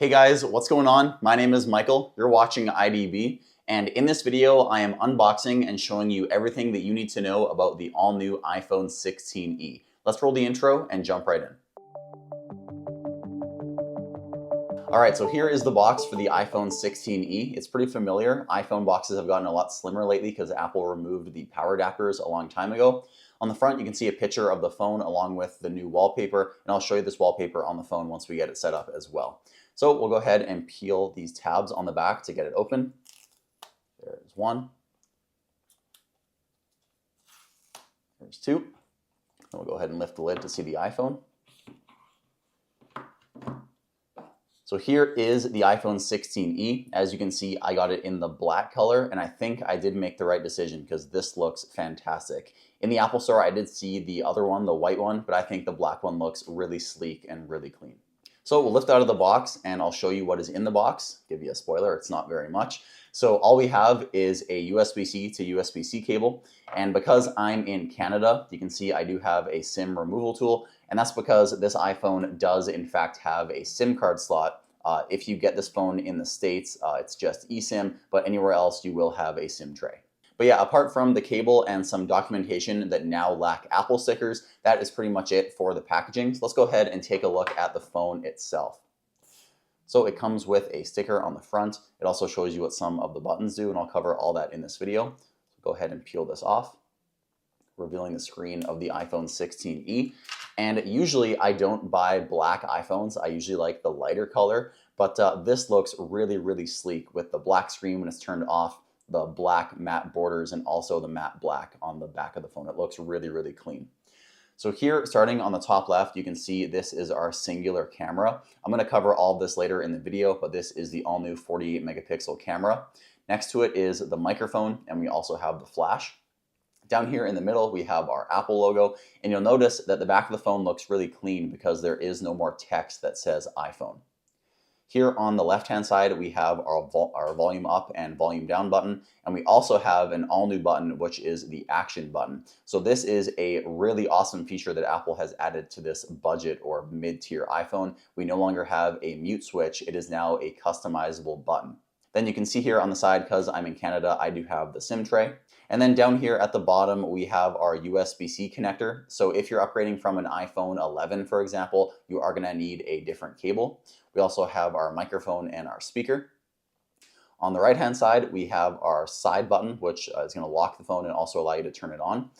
Hey guys, what's going on? My name is Michael, you're watching IDB, and in this video I am unboxing and showing you everything that you need to know about the all-new iPhone 16e. Let's roll the intro and jump right in. Alright, so here is the box for the iPhone 16e. It's pretty familiar. iPhone boxes have gotten a lot slimmer lately because Apple removed the power adapters a long time ago. On the front, you can see a picture of the phone along with the new wallpaper, and I'll show you this wallpaper on the phone once we get it set up as well. So we'll go ahead and peel these tabs on the back to get it open. There's one. There's two. And we'll go ahead and lift the lid to see the iPhone. So here is the iPhone 16e. As you can see, I got it in the black color, and I think I did make the right decision because this looks fantastic. In the Apple Store, I did see the other one, the white one, but I think the black one looks really sleek and really clean. So we'll lift out of the box and I'll show you what is in the box. Give you a spoiler, it's not very much. So all we have is a USB-C to USB-C cable. And because I'm in Canada, you can see I do have a SIM removal tool. And that's because this iPhone does in fact have a SIM card slot. If you get this phone in the States, it's just eSIM, but anywhere else you will have a SIM tray. But yeah, apart from the cable and some documentation that now lack Apple stickers, that is pretty much it for the packaging. So let's go ahead and take a look at the phone itself. So it comes with a sticker on the front. It also shows you what some of the buttons do, and I'll cover all that in this video. So go ahead and peel this off, revealing the screen of the iPhone 16e. And usually I don't buy black iPhones. I usually like the lighter color, but this looks really, really sleek with the black screen when it's turned off, the black matte borders, and also the matte black on the back of the phone. It looks really, really clean. So here, starting on the top left, you can see this is our singular camera. I'm gonna cover all of this later in the video, but this is the all-new 48 megapixel camera. Next to it is the microphone, and we also have the flash. Down here in the middle, we have our Apple logo, and you'll notice that the back of the phone looks really clean because there is no more text that says iPhone. Here on the left-hand side, we have our volume up and volume down button, and we also have an all-new button, which is the action button. So this is a really awesome feature that Apple has added to this budget or mid-tier iPhone. We no longer have a mute switch. It is now a customizable button. Then you can see here on the side, because I'm in Canada, I do have the SIM tray. And then down here at the bottom, we have our USB-C connector. So if you're upgrading from an iPhone 11, for example, you are gonna need a different cable. We also have our microphone and our speaker. On the right-hand side, we have our side button, which is gonna lock the phone and also allow you to turn it on.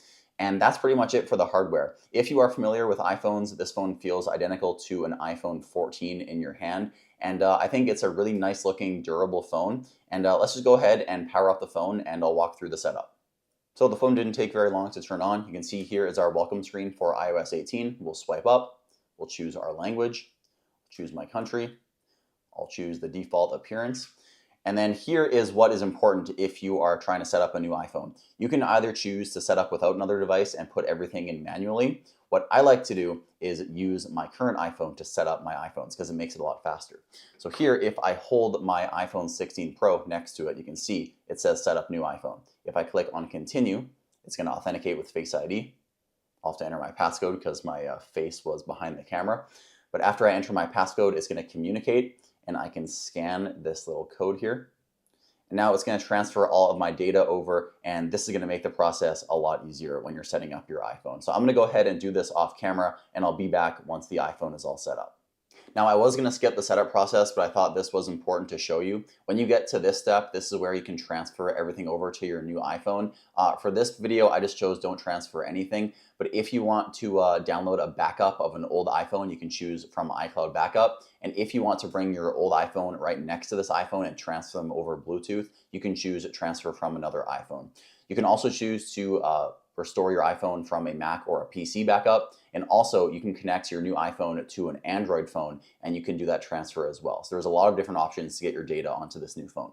And that's pretty much it for the hardware. If you are familiar with iPhones, this phone feels identical to an iPhone 14 in your hand. And I think it's a really nice looking, durable phone. And let's just go ahead and power up the phone and I'll walk through the setup. So the phone didn't take very long to turn on. You can see here is our welcome screen for iOS 18. We'll swipe up, we'll choose our language, choose my country, I'll choose the default appearance. And then here is what is important if you are trying to set up a new iPhone. You can either choose to set up without another device and put everything in manually. What I like to do is use my current iPhone to set up my iPhones because it makes it a lot faster. So here, if I hold my iPhone 16 Pro next to it, you can see it says set up new iPhone. If I click on continue, it's going to authenticate with Face ID. I'll have to enter my passcode because my face was behind the camera. But after I enter my passcode, it's going to communicate, and I can scan this little code here. And now it's going to transfer all of my data over, and this is going to make the process a lot easier when you're setting up your iPhone. So I'm going to go ahead and do this off camera, and I'll be back once the iPhone is all set up. Now, I was going to skip the setup process, but I thought this was important to show you. When you get to this step, this is where you can transfer everything over to your new iPhone. For this video, I just chose don't transfer anything. But if you want to download a backup of an old iPhone, you can choose from iCloud Backup. And if you want to bring your old iPhone right next to this iPhone and transfer them over Bluetooth, you can choose transfer from another iPhone. You can also choose to restore your iPhone from a Mac or a PC backup. And also you can connect your new iPhone to an Android phone and you can do that transfer as well. So there's a lot of different options to get your data onto this new phone.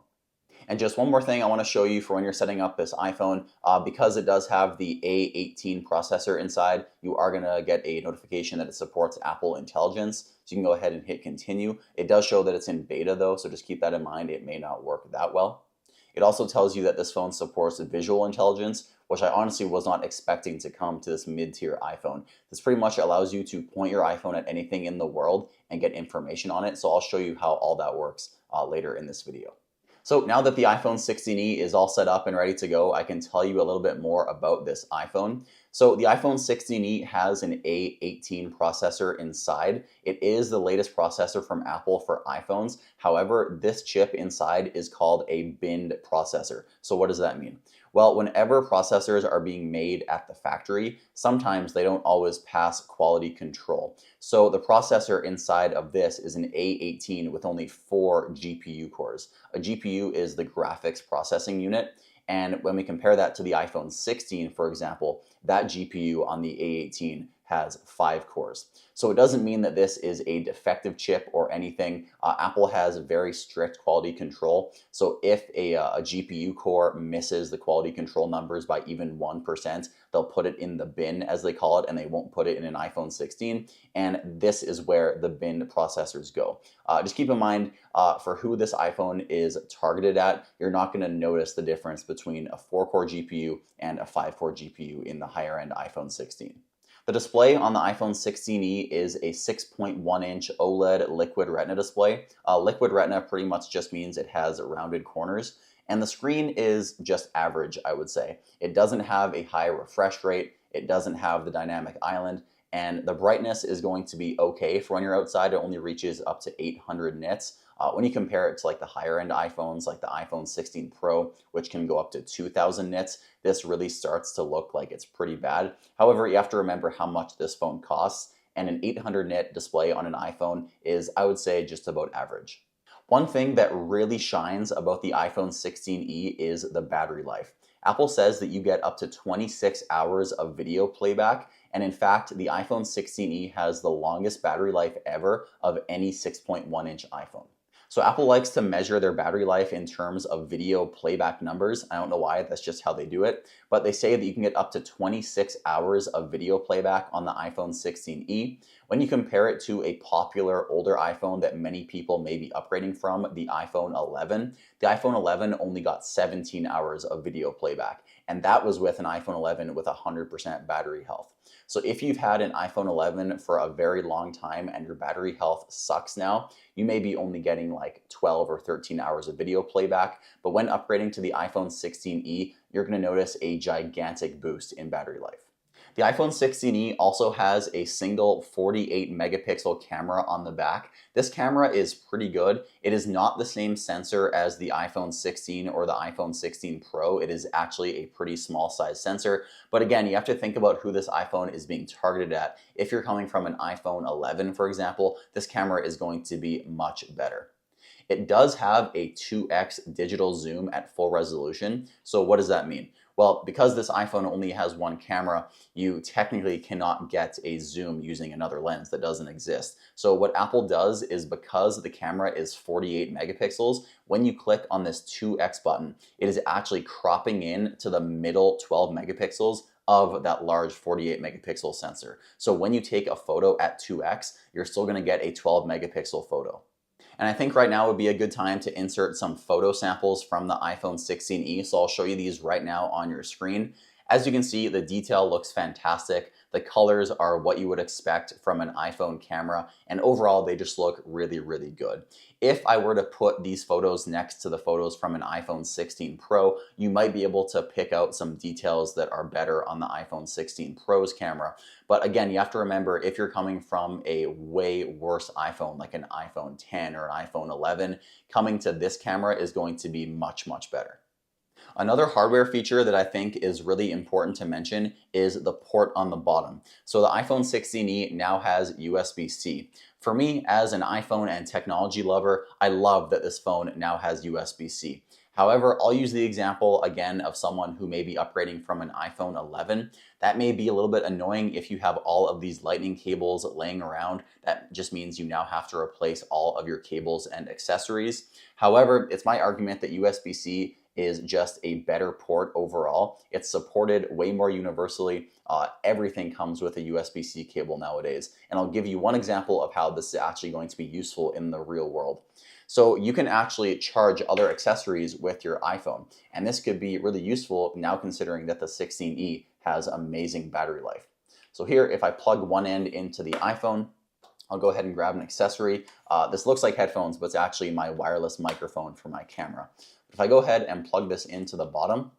And just one more thing I want to show you for when you're setting up this iPhone, because it does have the A18 processor inside, you are going to get a notification that it supports Apple Intelligence. So you can go ahead and hit continue. It does show that it's in beta though, so just keep that in mind. It may not work that well. It also tells you that this phone supports visual intelligence, which I honestly was not expecting to come to this mid-tier iPhone. This pretty much allows you to point your iPhone at anything in the world and get information on it. So I'll show you how all that works later in this video. So now that the iPhone 16e is all set up and ready to go, I can tell you a little bit more about this iPhone. So the iPhone 16e has an A18 processor inside. It is the latest processor from Apple for iPhones. However, this chip inside is called a binned processor. So what does that mean? Well, whenever processors are being made at the factory, sometimes they don't always pass quality control. So the processor inside of this is an A18 with only 4 GPU cores. A GPU is the graphics processing unit. And when we compare that to the iPhone 16, for example, that GPU on the A18 has 5 cores. So it doesn't mean that this is a defective chip or anything. Apple has very strict quality control. So if a GPU core misses the quality control numbers by even 1%, they'll put it in the bin, as they call it, and they won't put it in an iPhone 16. And this is where the bin processors go. Just keep in mind, for who this iPhone is targeted at, you're not going to notice the difference between a 4-core GPU and a 5-core GPU in the higher-end iPhone 16. The display on the iPhone 16e is a 6.1-inch OLED Liquid Retina display. Liquid Retina pretty much just means it has rounded corners, and the screen is just average, I would say. It doesn't have a high refresh rate, it doesn't have the dynamic island, and the brightness is going to be okay for when you're outside. It only reaches up to 800 nits. When you compare it to like the higher end iPhones, like the iPhone 16 Pro, which can go up to 2000 nits, this really starts to look like it's pretty bad. However, you have to remember how much this phone costs, and an 800 nit display on an iPhone is, I would say, just about average. One thing that really shines about the iPhone 16e is the battery life. Apple says that you get up to 26 hours of video playback, and in fact, the iPhone 16e has the longest battery life ever of any 6.1-inch iPhone. So Apple likes to measure their battery life in terms of video playback numbers. I don't know why, that's just how they do it. But they say that you can get up to 26 hours of video playback on the iPhone 16e. When you compare it to a popular older iPhone that many people may be upgrading from, the iPhone 11, the iPhone 11 only got 17 hours of video playback. And that was with an iPhone 11 with 100% battery health. So if you've had an iPhone 11 for a very long time and your battery health sucks now, you may be only getting like 12 or 13 hours of video playback. But when upgrading to the iPhone 16e, you're going to notice a gigantic boost in battery life. The iPhone 16e also has a single 48 megapixel camera on the back. This camera is pretty good. It is not the same sensor as the iPhone 16 or the iPhone 16 Pro. It is actually a pretty small size sensor. But again, you have to think about who this iPhone is being targeted at. If you're coming from an iPhone 11, for example, this camera is going to be much better. It does have a 2x digital zoom at full resolution. So what does that mean? Well, because this iPhone only has one camera, you technically cannot get a zoom using another lens that doesn't exist. So what Apple does is, because the camera is 48 megapixels, when you click on this 2x button, it is actually cropping in to the middle 12 megapixels of that large 48 megapixel sensor. So when you take a photo at 2x, you're still going to get a 12 megapixel photo. And I think right now would be a good time to insert some photo samples from the iPhone 16e. So I'll show you these right now on your screen. As you can see, the detail looks fantastic. The colors are what you would expect from an iPhone camera, and overall they just look really, really good. If I were to put these photos next to the photos from an iPhone 16 Pro, you might be able to pick out some details that are better on the iPhone 16 Pro's camera. But again, you have to remember, if you're coming from a way worse iPhone, like an iPhone 10 or an iPhone 11, coming to this camera is going to be much, much better. Another hardware feature that I think is really important to mention is the port on the bottom. So the iPhone 16e now has USB-C. For me, as an iPhone and technology lover, I love that this phone now has USB-C. However, I'll use the example again of someone who may be upgrading from an iPhone 11. That may be a little bit annoying if you have all of these lightning cables laying around. That just means you now have to replace all of your cables and accessories. However, it's my argument that USB-C is just a better port overall. It's supported way more universally. Everything comes with a USB-C cable nowadays. And I'll give you one example of how this is actually going to be useful in the real world. So you can actually charge other accessories with your iPhone. And this could be really useful now considering that the 16E has amazing battery life. So here, if I plug one end into the iPhone, I'll go ahead and grab an accessory. This looks like headphones, but it's actually my wireless microphone for my camera. If I go ahead and plug this into the bottom,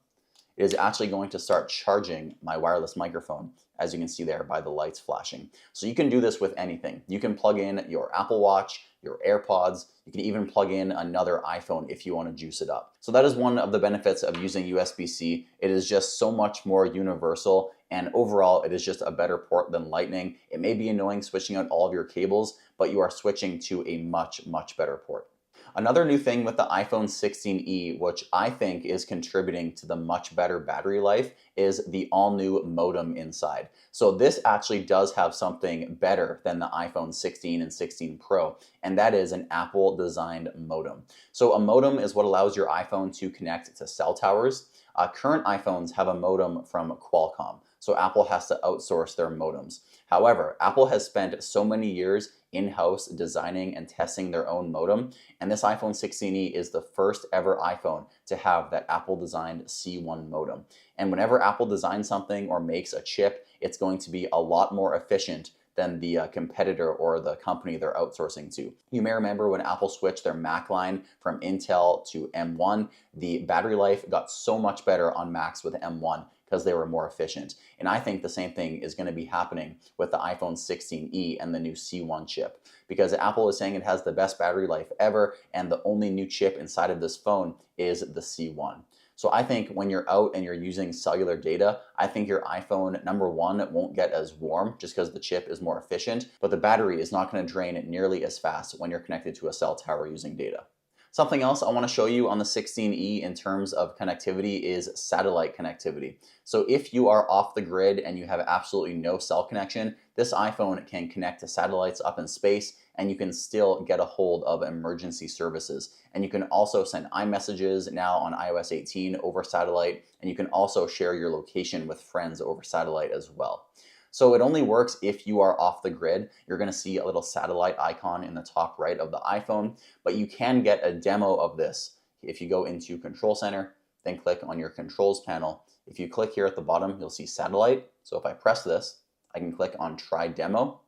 it is actually going to start charging my wireless microphone, as you can see there by the lights flashing. So you can do this with anything. You can plug in your Apple Watch, your AirPods, you can even plug in another iPhone if you want to juice it up. So that is one of the benefits of using USB-C. It is just so much more universal, and overall it is just a better port than Lightning. It may be annoying switching out all of your cables, but you are switching to a much, much better port. Another new thing with the iPhone 16e, which I think is contributing to the much better battery life, is the all-new modem inside. So this actually does have something better than the iPhone 16 and 16 Pro, and that is an Apple-designed modem. So a modem is what allows your iPhone to connect to cell towers. Current iPhones have a modem from Qualcomm, so Apple has to outsource their modems. However, Apple has spent so many years in-house designing and testing their own modem, and this iPhone 16e is the first ever iPhone to have that Apple-designed C1 modem. And whenever Apple designs something or makes a chip, it's going to be a lot more efficient than the competitor or the company they're outsourcing to. You may remember when Apple switched their Mac line from Intel to M1, the battery life got so much better on Macs with M1 because they were more efficient. And I think the same thing is going to be happening with the iPhone 16e and the new C1 chip, because Apple is saying it has the best battery life ever, and the only new chip inside of this phone is the C1. So I think when you're out and you're using cellular data, I think your iPhone, number one, won't get as warm just because the chip is more efficient, but the battery is not going to drain nearly as fast when you're connected to a cell tower using data. Something else I want to show you on the 16e in terms of connectivity is satellite connectivity. So if you are off the grid and you have absolutely no cell connection, this iPhone can connect to satellites up in space, and you can still get a hold of emergency services. And you can also send iMessages now on iOS 18 over satellite, and you can also share your location with friends over satellite as well. So it only works if you are off the grid. You're going to see a little satellite icon in the top right of the iPhone, but you can get a demo of this. If you go into Control Center, then click on your controls panel. If you click here at the bottom, you'll see satellite. So if I press this, I can click on Try Demo.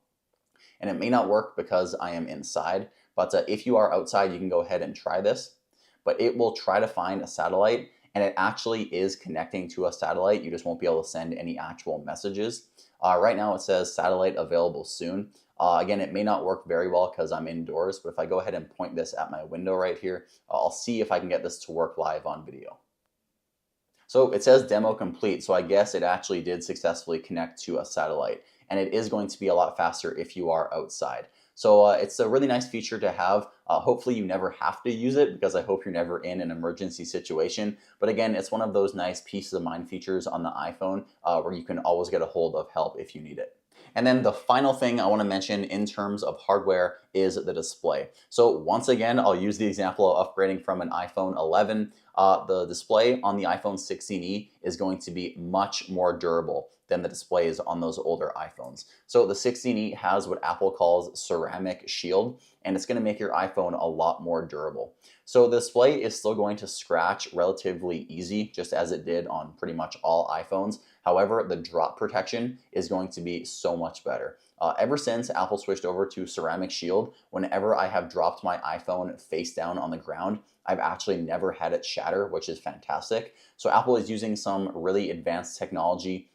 And it may not work because I am inside, but if you are outside, you can go ahead and try this. But it will try to find a satellite, and it actually is connecting to a satellite. You just won't be able to send any actual messages. Right now it says satellite available soon. Again, it may not work very well because I'm indoors, but if I go ahead and point this at my window right here, I'll see if I can get this to work live on video. So it says demo complete, so I guess it actually did successfully connect to a satellite, and it is going to be a lot faster if you are outside. So it's a really nice feature to have. Hopefully you never have to use it, because I hope you're never in an emergency situation. But again, it's one of those nice peace of mind features on the iPhone where you can always get a hold of help if you need it. And then the final thing I want to mention in terms of hardware is the display. So once again, I'll use the example of upgrading from an iPhone 11. The display on the iPhone 16e is going to be much more durable than the displays on those older iPhones. So the 16e has what Apple calls ceramic shield, and it's going to make your iPhone a lot more durable. So the display is still going to scratch relatively easy, just as it did on pretty much all iPhones. However, the drop protection is going to be so much better. Ever since Apple switched over to ceramic shield, whenever I have dropped my iPhone face down on the ground, I've actually never had it shatter, which is fantastic. So Apple is using some really advanced technology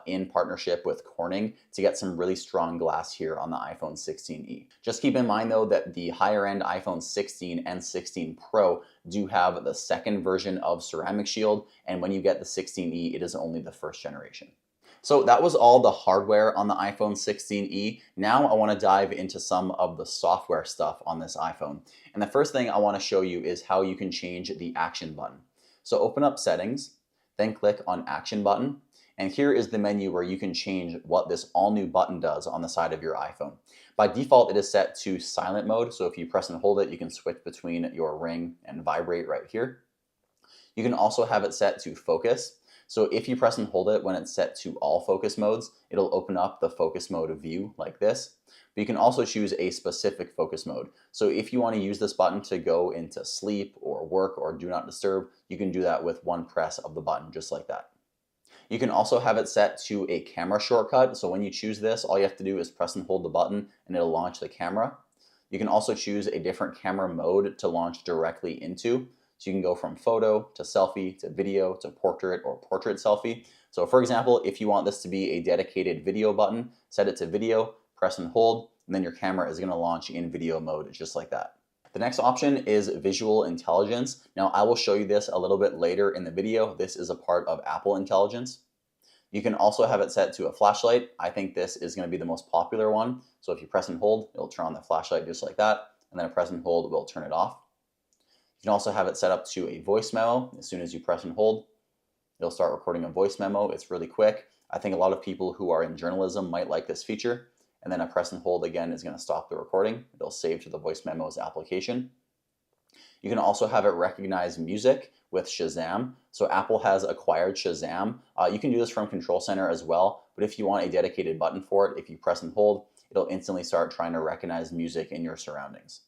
in partnership with Corning to get some really strong glass here on the iPhone 16e. Just keep in mind though that the higher end iPhone 16 and 16 Pro do have the second version of ceramic shield, and when you get the 16e, it is only the first generation. So that was all the hardware on the iPhone 16e. Now I want to dive into some of the software stuff on this iPhone. And the first thing I want to show you is how you can change the action button. So open up Settings, then click on Action Button. And here is the menu where you can change what this all new button does on the side of your iPhone. By default, it is set to silent mode. So if you press and hold it, you can switch between your ring and vibrate right here. You can also have it set to focus. So if you press and hold it when it's set to all focus modes, it'll open up the focus mode view like this. But you can also choose a specific focus mode. So if you want to use this button to go into sleep or work or do not disturb, you can do that with one press of the button, just like that. You can also have it set to a camera shortcut. So when you choose this, all you have to do is press and hold the button and it'll launch the camera. You can also choose a different camera mode to launch directly into. So you can go from photo to selfie to video to portrait or portrait selfie. So for example, if you want this to be a dedicated video button, set it to video, press and hold, and then your camera is going to launch in video mode just like that. The next option is visual intelligence. Now I will show you this a little bit later in the video. This is a part of Apple Intelligence. You can also have it set to a flashlight. I think this is going to be the most popular one. So if you press and hold, it'll turn on the flashlight just like that. And then a press and hold will turn it off. You can also have it set up to a voice memo. As soon as you press and hold, it'll start recording a voice memo. It's really quick. I think a lot of people who are in journalism might like this feature. And then a press and hold again is going to stop the recording. It'll save to the voice memos application. You can also have it recognize music with Shazam. So Apple has acquired Shazam. You can do this from Control Center as well, but if you want a dedicated button for it, if you press and hold, it'll instantly start trying to recognize music in your surroundings.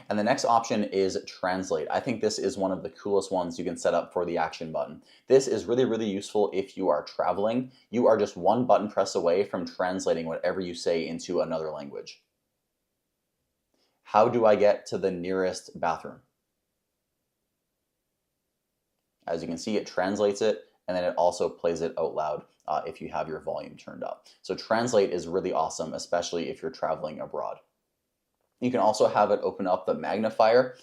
And the next option is Translate. I think this is one of the coolest ones you can set up for the action button. This is really, really useful if you are traveling. You are just one button press away from translating whatever you say into another language. How do I get to the nearest bathroom? As you can see, it translates it, and then it also plays it out loud if you have your volume turned up. So Translate is really awesome, especially if you're traveling abroad. You can also have it open up the magnifier.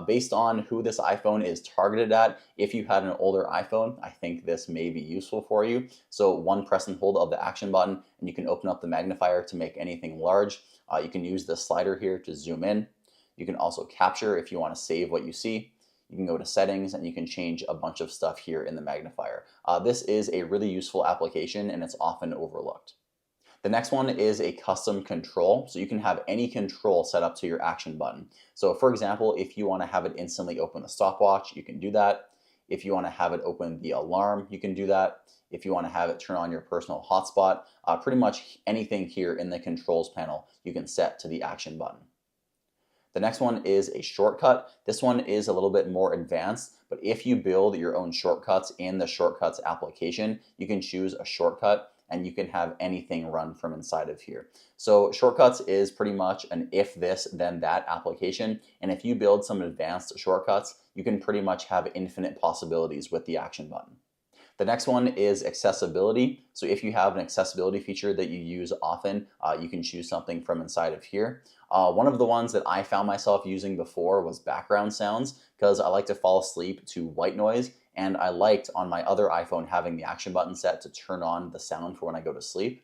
Based on who this iPhone is targeted at, if you had an older iPhone, I think this may be useful for you. So one press and hold of the action button, and you can open up the magnifier to make anything large. You can use the slider here to zoom in. You can also capture if you want to save what you see. You can go to settings and you can change a bunch of stuff here in the magnifier. This is a really useful application and it's often overlooked. The next one is a custom control. So you can have any control set up to your action button. So for example, if you want to have it instantly open the stopwatch, you can do that. If you want to have it open the alarm, you can do that. If you want to have it turn on your personal hotspot, pretty much anything here in the controls panel, you can set to the action button. The next one is a shortcut. This one is a little bit more advanced, but if you build your own shortcuts in the shortcuts application, you can choose a shortcut and you can have anything run from inside of here. So shortcuts is pretty much an if this then that application, and if you build some advanced shortcuts, you can pretty much have infinite possibilities with the action button. The next one is accessibility. So if you have an accessibility feature that you use often, you can choose something from inside of here. One of the ones that I found myself using before was background sounds, because I like to fall asleep to white noise, and I liked on my other iPhone having the action button set to turn on the sound for when I go to sleep.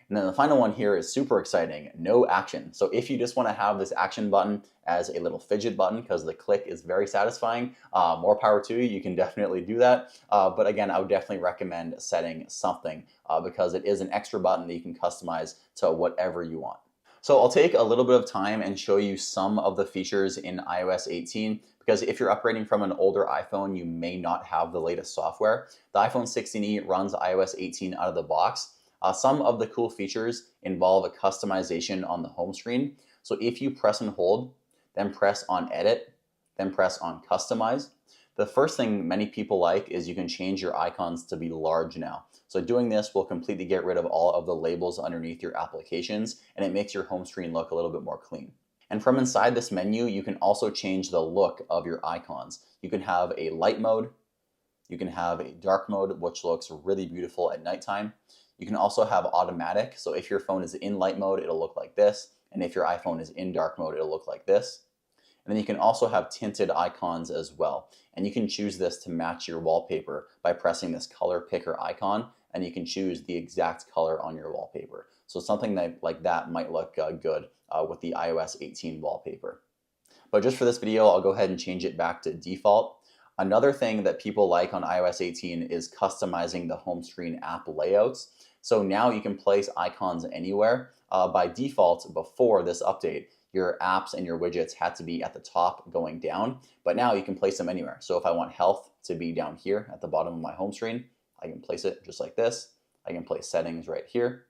And then the final one here is super exciting, no action. So if you just want to have this action button as a little fidget button, because the click is very satisfying, more power to you, you can definitely do that. But again, I would definitely recommend setting something because it is an extra button that you can customize to whatever you want. So I'll take a little bit of time and show you some of the features in iOS 18, because if you're upgrading from an older iPhone, you may not have the latest software. The iPhone 16e runs iOS 18 out of the box. Some of the cool features involve a customization on the home screen. So if you press and hold, then press on Edit, then press on Customize, the first thing many people like is you can change your icons to be large now. So doing this will completely get rid of all of the labels underneath your applications, and it makes your home screen look a little bit more clean. And from inside this menu, you can also change the look of your icons. You can have a light mode, you can have a dark mode, which looks really beautiful at nighttime. You can also have automatic, so if your phone is in light mode, it'll look like this, and if your iPhone is in dark mode, it'll look like this. And then you can also have tinted icons as well, and you can choose this to match your wallpaper by pressing this color picker icon, and you can choose the exact color on your wallpaper. So something like that might look good with the iOS 18 wallpaper. But just for this video, I'll go ahead and change it back to default. Another thing that people like on iOS 18 is customizing the home screen app layouts. So now you can place icons anywhere. By default, before this update, your apps and your widgets had to be at the top going down, but now you can place them anywhere. So if I want health to be down here at the bottom of my home screen, I can place it just like this. I can place settings right here,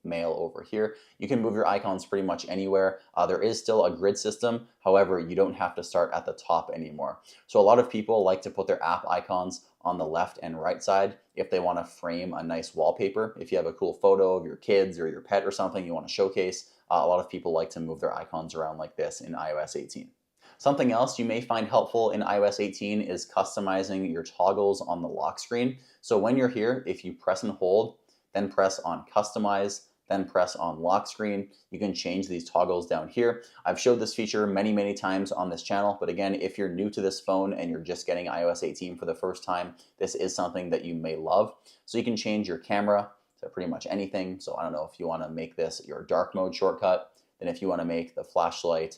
mail over here. You can move your icons pretty much anywhere. There is still a grid system. However, you don't have to start at the top anymore. So a lot of people like to put their app icons on the left and right side if they want to frame a nice wallpaper. If you have a cool photo of your kids or your pet or something you want to showcase, a lot of people like to move their icons around like this in iOS 18. Something else you may find helpful in iOS 18 is customizing your toggles on the lock screen. So when you're here, if you press and hold, then press on Customize, then press on Lock Screen, you can change these toggles down here. I've showed this feature many times on this channel, but again, if you're new to this phone and you're just getting iOS 18 for the first time, this is something that you may love. So you can change your camera to pretty much anything. So I don't know if you want to make this your dark mode shortcut, then if you want to make the flashlight,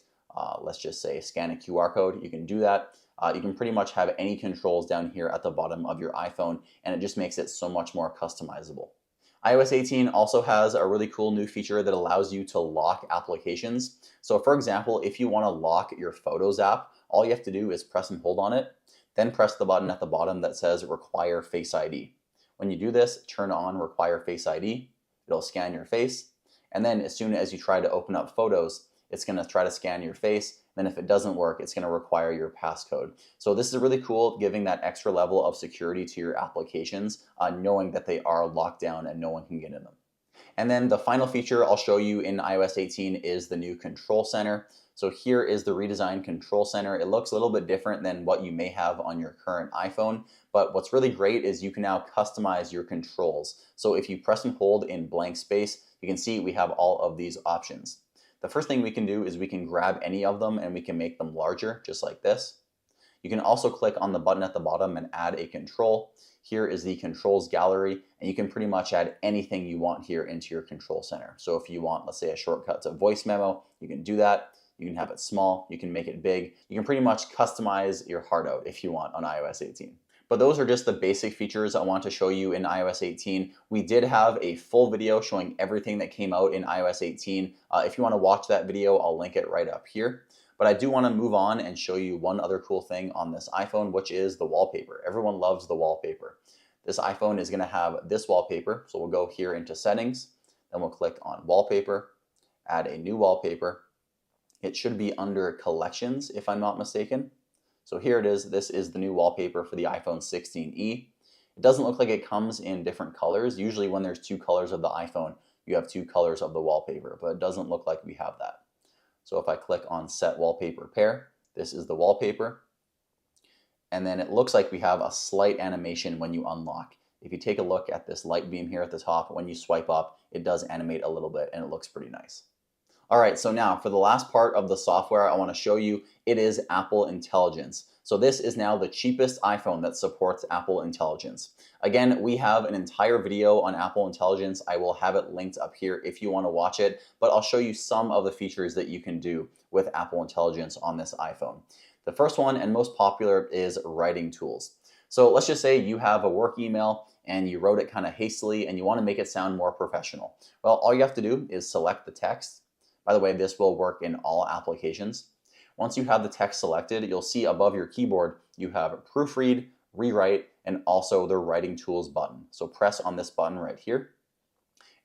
let's just say scan a QR code, you can do that. You can pretty much have any controls down here at the bottom of your iPhone, and it just makes it so much more customizable. iOS 18 also has a really cool new feature that allows you to lock applications. So for example, if you want to lock your Photos app, all you have to do is press and hold on it, then press the button at the bottom that says Require Face ID. When you do this, turn on Require Face ID, it'll scan your face, and then as soon as you try to open up Photos, it's going to try to scan your face. Then if it doesn't work, it's going to require your passcode. So this is really cool, giving that extra level of security to your applications, knowing that they are locked down and no one can get in them. And then the final feature I'll show you in iOS 18 is the new Control Center. So here is the redesigned Control Center. It looks a little bit different than what you may have on your current iPhone, but what's really great is you can now customize your controls. So if you press and hold in blank space, you can see we have all of these options. The first thing we can do is we can grab any of them and we can make them larger, just like this. You can also click on the button at the bottom and add a control. Here is the controls gallery, and you can pretty much add anything you want here into your control center. So if you want, let's say, a shortcut to voice memo, you can do that. You can have it small, you can make it big. You can pretty much customize your heart out if you want on iOS 18. But those are just the basic features I want to show you in iOS 18. We did have a full video showing everything that came out in iOS 18. If you want to watch that video, I'll link it right up here. But I do want to move on and show you one other cool thing on this iPhone, which is the wallpaper. Everyone loves the wallpaper. This iPhone is going to have this wallpaper. So we'll go here into Settings, then we'll click on Wallpaper, add a new wallpaper. It should be under Collections, if I'm not mistaken. So here it is. This is the new wallpaper for the iPhone 16e. It doesn't look like it comes in different colors. Usually when there's two colors of the iPhone, you have two colors of the wallpaper, but it doesn't look like we have that. So if I click on Set Wallpaper Pair, this is the wallpaper. And then it looks like we have a slight animation when you unlock. If you take a look at this light beam here at the top, when you swipe up, it does animate a little bit and it looks pretty nice. All right, so now for the last part of the software I want to show you, it is Apple Intelligence. So this is now the cheapest iPhone that supports Apple Intelligence. Again, we have an entire video on Apple Intelligence. I will have it linked up here if you want to watch it, but I'll show you some of the features that you can do with Apple Intelligence on this iPhone. The first one and most popular is writing tools. So let's just say you have a work email and you wrote it kind of hastily and you want to make it sound more professional. Well, all you have to do is select the text. By the way, this will work in all applications. Once you have the text selected, you'll see above your keyboard, you have Proofread, Rewrite, and also the Writing Tools button. So press on this button right here,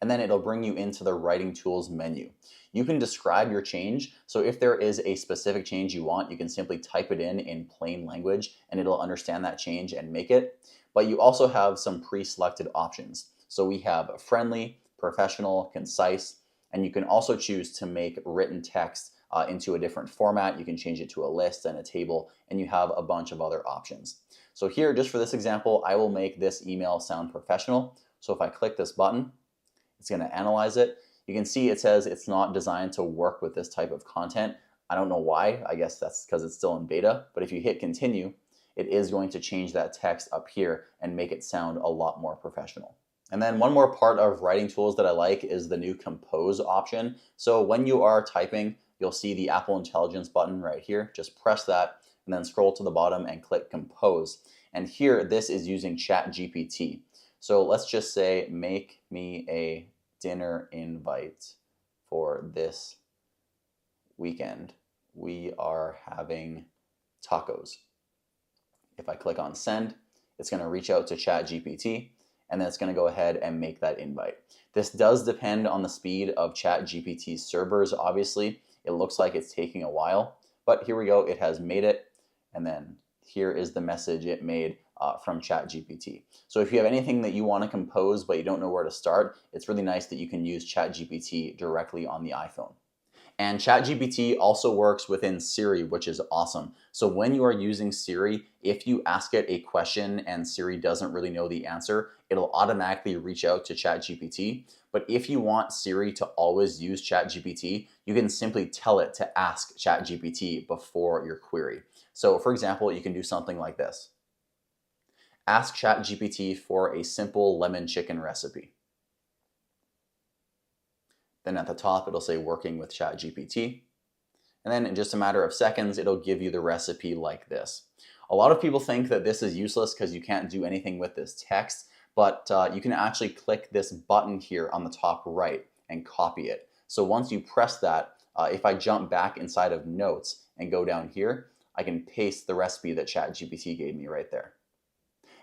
and then it'll bring you into the Writing Tools menu. You can describe your change. So if there is a specific change you want, you can simply type it in plain language, and it'll understand that change and make it. But you also have some pre-selected options. So we have friendly, professional, concise, and you can also choose to make written text into a different format. You can change it to a list and a table, and you have a bunch of other options. So here, just for this example, I will make this email sound professional. So if I click this button, it's going to analyze it. You can see it says it's not designed to work with this type of content. I don't know why. I guess that's because it's still in beta. But if you hit continue, it is going to change that text up here and make it sound a lot more professional. And then one more part of writing tools that I like is the new compose option. So when you are typing, you'll see the Apple Intelligence button right here. Just press that and then scroll to the bottom and click compose. And here, this is using ChatGPT. So let's just say, make me a dinner invite for this weekend. We are having tacos. If I click on send, it's going to reach out to ChatGPT, and then it's going to go ahead and make that invite. This does depend on the speed of ChatGPT's servers, obviously. It looks like it's taking a while, but here we go. It has made it, and then here is the message it made from ChatGPT. So if you have anything that you want to compose but you don't know where to start, it's really nice that you can use ChatGPT directly on the iPhone. And ChatGPT also works within Siri, which is awesome. So when you are using Siri, if you ask it a question and Siri doesn't really know the answer, it'll automatically reach out to ChatGPT. But if you want Siri to always use ChatGPT, you can simply tell it to ask ChatGPT before your query. So for example, you can do something like this. Ask ChatGPT for a simple lemon chicken recipe. Then at the top, it'll say working with ChatGPT. And then in just a matter of seconds, it'll give you the recipe like this. A lot of people think that this is useless because you can't do anything with this text, but you can actually click this button here on the top right and copy it. So once you press that, if I jump back inside of notes and go down here, I can paste the recipe that ChatGPT gave me right there.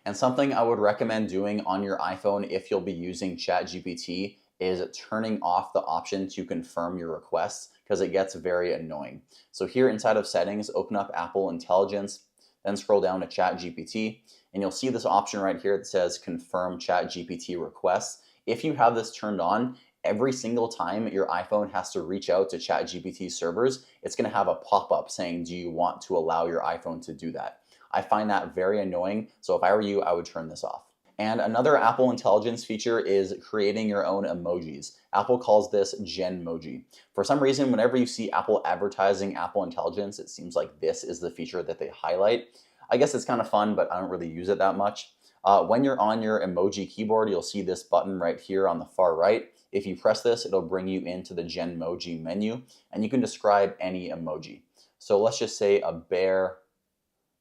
And something I would recommend doing on your iPhone if you'll be using ChatGPT is turning off the option to confirm your requests, because it gets very annoying. So here inside of settings, open up Apple Intelligence, then scroll down to ChatGPT, and you'll see this option right here that says confirm ChatGPT requests. If you have this turned on, every single time your iPhone has to reach out to ChatGPT servers, it's going to have a pop-up saying, do you want to allow your iPhone to do that? I find that very annoying, so if I were you, I would turn this off. And another Apple Intelligence feature is creating your own emojis. Apple calls this Genmoji. For some reason, whenever you see Apple advertising Apple Intelligence, it seems like this is the feature that they highlight. I guess it's kind of fun, but I don't really use it that much. When you're on your emoji keyboard, you'll see this button right here on the far right. If you press this, it'll bring you into the Genmoji menu, and you can describe any emoji. So let's just say a bear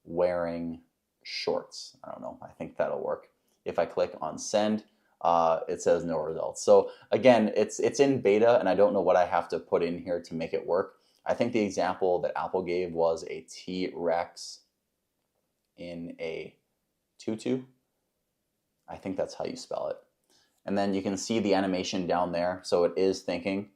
wearing shorts. I don't know, I think that'll work. If I click on send, it says no results. So again, it's in beta, and I don't know what I have to put in here to make it work. I think the example that Apple gave was a T-Rex in a tutu. I think that's how you spell it. And then you can see the animation down there, so it is thinking.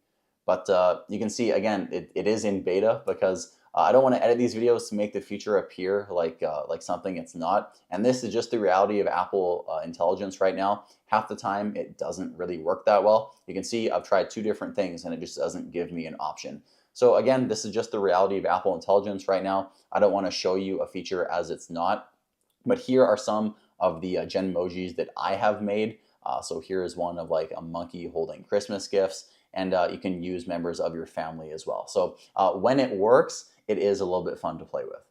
But you can see, again, it is in beta because I don't want to edit these videos to make the future appear like something it's not. And this is just the reality of Apple Intelligence right now. Half the time, it doesn't really work that well. You can see I've tried two different things, and it just doesn't give me an option. So again, this is just the reality of Apple Intelligence right now. I don't want to show you a feature as it's not. But here are some of the Genmojis that I have made. So here is one of like a monkey holding Christmas gifts. And you can use members of your family as well. So when it works, it is a little bit fun to play with.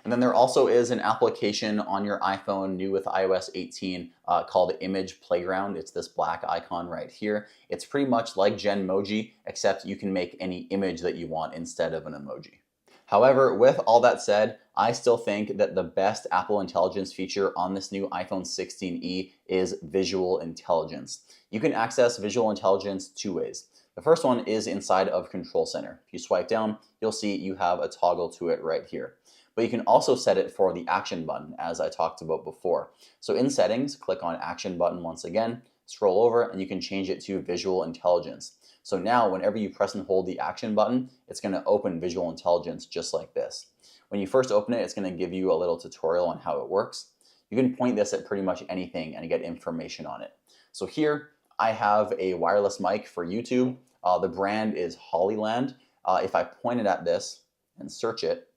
And then there also is an application on your iPhone new with iOS 18 called Image Playground. It's this black icon right here. It's pretty much like Genmoji, except you can make any image that you want instead of an emoji. However, with all that said, I still think that the best Apple Intelligence feature on this new iPhone 16e is Visual Intelligence. You can access Visual Intelligence two ways. The first one is inside of Control Center. If you swipe down, you'll see you have a toggle to it right here. But you can also set it for the action button, as I talked about before. So in Settings, click on Action button once again, scroll over, and you can change it to Visual Intelligence. So now, whenever you press and hold the Action button, it's going to open Visual Intelligence just like this. When you first open it, it's going to give you a little tutorial on how it works. You can point this at pretty much anything and get information on it. So here, I have a wireless mic for YouTube. The brand is Hollyland. If I point it at this and search it,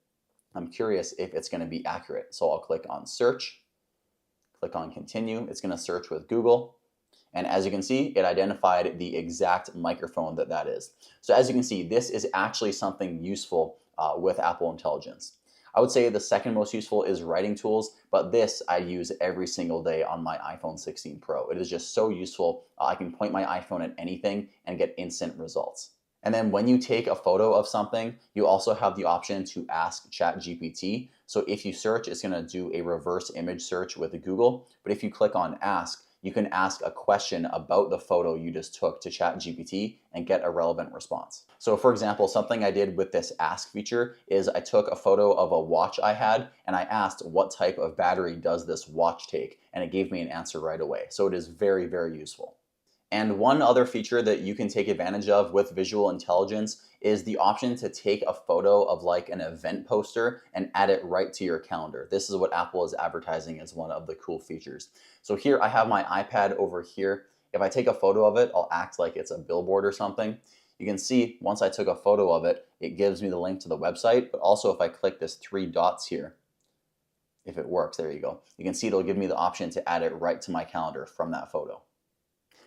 I'm curious if it's going to be accurate. So I'll click on search, click on continue. It's going to search with Google. And as you can see, it identified the exact microphone that is. So as you can see, this is actually something useful with Apple Intelligence. I would say the second most useful is writing tools, but this I use every single day on my iPhone 16 Pro. It is just so useful. I can point my iPhone at anything and get instant results. And then when you take a photo of something, you also have the option to ask ChatGPT. So if you search, it's going to do a reverse image search with Google. But if you click on ask, you can ask a question about the photo you just took to ChatGPT and get a relevant response. So for example, something I did with this ask feature is I took a photo of a watch I had and I asked what type of battery does this watch take, and it gave me an answer right away. So it is very, very useful. And one other feature that you can take advantage of with visual intelligence is the option to take a photo of like an event poster and add it right to your calendar. This is what Apple is advertising as one of the cool features. So here I have my iPad over here. If I take a photo of it, I'll act like it's a billboard or something. You can see once I took a photo of it, it gives me the link to the website, but also if I click this 3 dots here, if it works, there you go. You can see it'll give me the option to add it right to my calendar from that photo.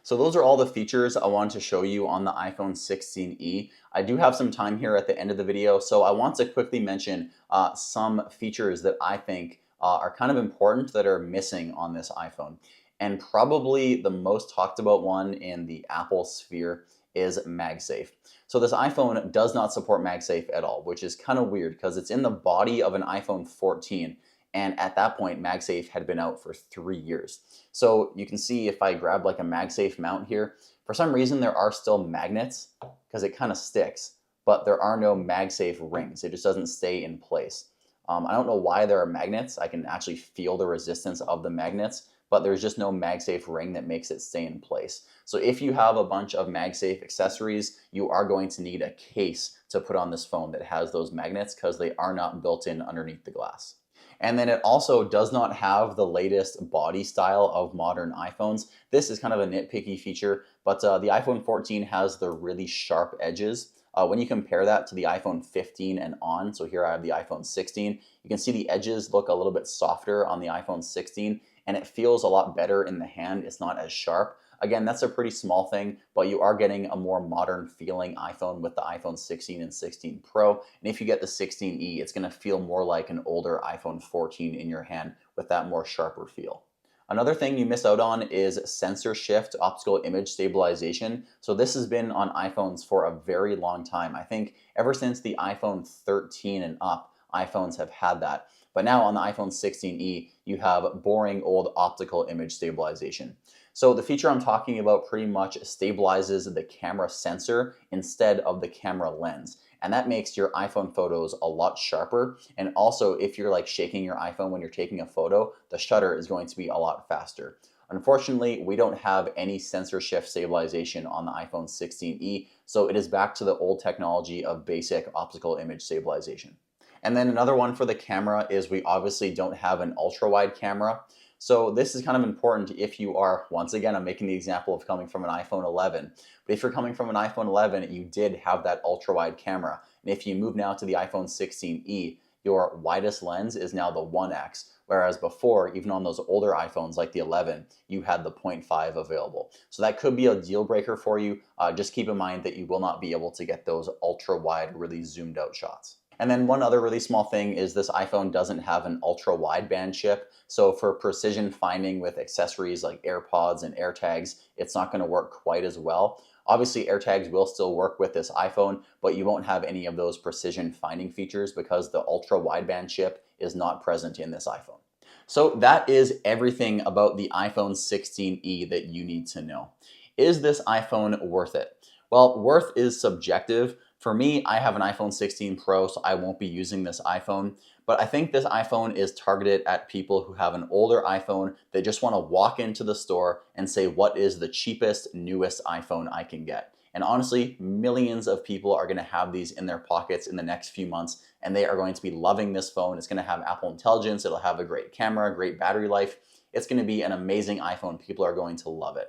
So those are all the features I wanted to show you on the iPhone 16e. I do have some time here at the end of the video, so I want to quickly mention some features that I think are kind of important that are missing on this iPhone. And probably the most talked about one in the Apple sphere is MagSafe. So this iPhone does not support MagSafe at all, which is kind of weird because it's in the body of an iPhone 14. And at that point, MagSafe had been out for 3 years. So you can see if I grab like a MagSafe mount here, for some reason there are still magnets because it kind of sticks, but there are no MagSafe rings. It just doesn't stay in place. I don't know why there are magnets. I can actually feel the resistance of the magnets, but there's just no MagSafe ring that makes it stay in place. So if you have a bunch of MagSafe accessories, you are going to need a case to put on this phone that has those magnets because they are not built in underneath the glass. And then it also does not have the latest body style of modern iPhones. This is kind of a nitpicky feature, but the iPhone 14 has the really sharp edges. When you compare that to the iPhone 15 and on, so here I have the iPhone 16, you can see the edges look a little bit softer on the iPhone 16, and it feels a lot better in the hand. It's not as sharp. Again, that's a pretty small thing, but you are getting a more modern feeling iPhone with the iPhone 16 and 16 Pro. And if you get the 16e, it's gonna feel more like an older iPhone 14 in your hand with that more sharper feel. Another thing you miss out on is sensor shift optical image stabilization. So this has been on iPhones for a very long time. I think ever since the iPhone 13 and up, iPhones have had that. But now on the iPhone 16e, you have boring old optical image stabilization. So the feature I'm talking about pretty much stabilizes the camera sensor instead of the camera lens. And that makes your iPhone photos a lot sharper. And also, if you're like shaking your iPhone when you're taking a photo, the shutter is going to be a lot faster. Unfortunately, we don't have any sensor shift stabilization on the iPhone 16e, so it is back to the old technology of basic optical image stabilization. And then another one for the camera is we obviously don't have an ultra-wide camera. So this is kind of important if you are, once again, I'm making the example of coming from an iPhone 11. But if you're coming from an iPhone 11, you did have that ultra-wide camera. And if you move now to the iPhone 16e, your widest lens is now the 1x. Whereas before, even on those older iPhones like the 11, you had the 0.5 available. So that could be a deal breaker for you. Just keep in mind that you will not be able to get those ultra-wide, really zoomed out shots. And then one other really small thing is this iPhone doesn't have an ultra wideband chip. So for precision finding with accessories like AirPods and AirTags, it's not going to work quite as well. Obviously, AirTags will still work with this iPhone, but you won't have any of those precision finding features because the ultra wideband chip is not present in this iPhone. So that is everything about the iPhone 16e that you need to know. Is this iPhone worth it? Well, worth is subjective. For me, I have an iPhone 16 Pro, so I won't be using this iPhone. But I think this iPhone is targeted at people who have an older iPhone that just want to walk into the store and say, what is the cheapest, newest iPhone I can get? And honestly, millions of people are going to have these in their pockets in the next few months, and they are going to be loving this phone. It's going to have Apple Intelligence. It'll have a great camera, great battery life. It's going to be an amazing iPhone. People are going to love it.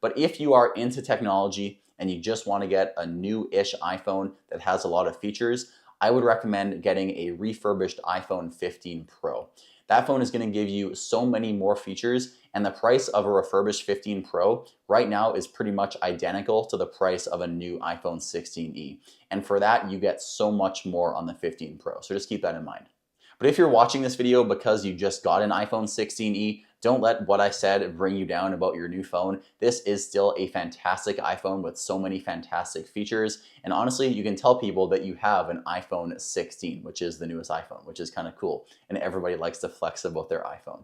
But if you are into technology and you just want to get a new-ish iPhone that has a lot of features, I would recommend getting a refurbished iPhone 15 Pro. That phone is going to give you so many more features, and the price of a refurbished 15 Pro right now is pretty much identical to the price of a new iPhone 16e. And for that, you get so much more on the 15 Pro, so just keep that in mind. But if you're watching this video because you just got an iPhone 16e, Don't let what I said bring you down about your new phone. This is still a fantastic iPhone with so many fantastic features. And honestly, you can tell people that you have an iPhone 16, which is the newest iPhone, which is kind of cool. And everybody likes to flex about their iPhone.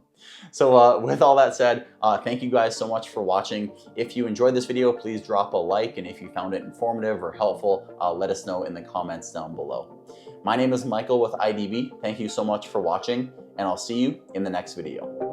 So with all that said, thank you guys so much for watching. If you enjoyed this video, please drop a like. And if you found it informative or helpful, let us know in the comments down below. My name is Michael with IDB. Thank you so much for watching, and I'll see you in the next video.